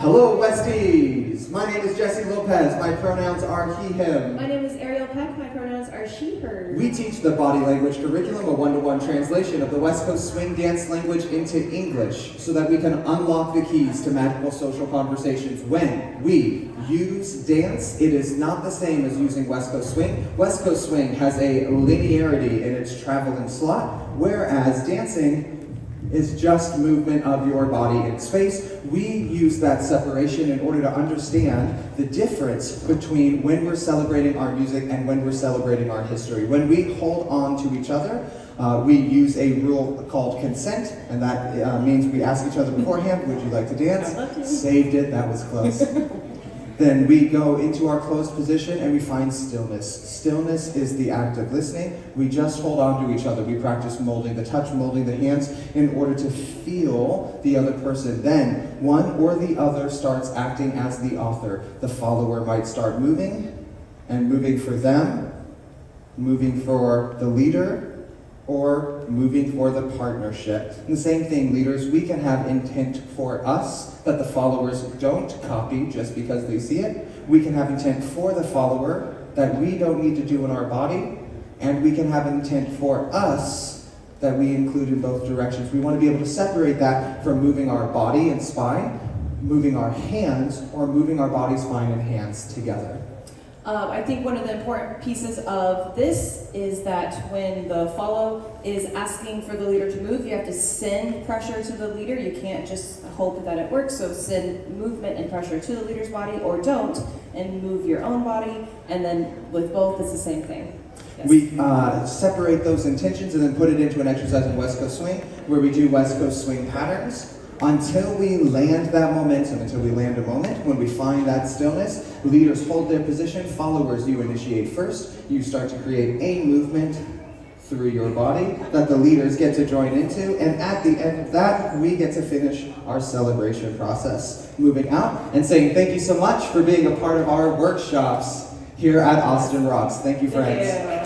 Hello, Westies! My name is Jesse Lopez. My pronouns are he, him. My name is Ariel Peck. My pronouns are she, her. We teach the body language curriculum, a one-to-one translation of the West Coast swing dance language into English, so that we can unlock the keys to magical social conversations. When we use dance, it is not the same as using West Coast swing. West Coast swing has a linearity in its travel and slot, whereas dancing is just movement of your body in space. We use that separation in order to understand the difference between when we're celebrating our music and when we're celebrating our history. When we hold on to each other, we use a rule called consent, and that means we ask each other beforehand, would you like to dance? I'd love to. Saved it, that was close. Then we go into our closed position and we find stillness. Stillness is the act of listening. We just hold on to each other. We practice molding the touch, molding the hands in order to feel the other person. Then one or the other starts acting as the author. The follower might start moving, and moving for them, moving for the leader, or moving for the partnership. And the same thing, leaders, we can have intent for us that the followers don't copy just because they see it. We can have intent for the follower that we don't need to do in our body, and we can have intent for us that we include in both directions. We want to be able to separate that from moving our body and spine, moving our hands, or moving our body, spine, and hands together. I think one of the important pieces of this is that when the follow is asking for the leader to move, you have to send pressure to the leader. You can't just hope that it works. So send movement and pressure to the leader's body, or don't, and move your own body. And then with both, it's the same thing. Yes. We separate those intentions and then put it into an exercise in West Coast swing, where we do West Coast swing patterns. Until we land that momentum, until we land a moment, when we find that stillness, leaders hold their position, followers you initiate first. You start to create a movement through your body that the leaders get to join into, and at the end of that, we get to finish our celebration process. Moving out and saying thank you so much for being a part of our workshops here at Austin Rocks. Thank you, friends. Thank you.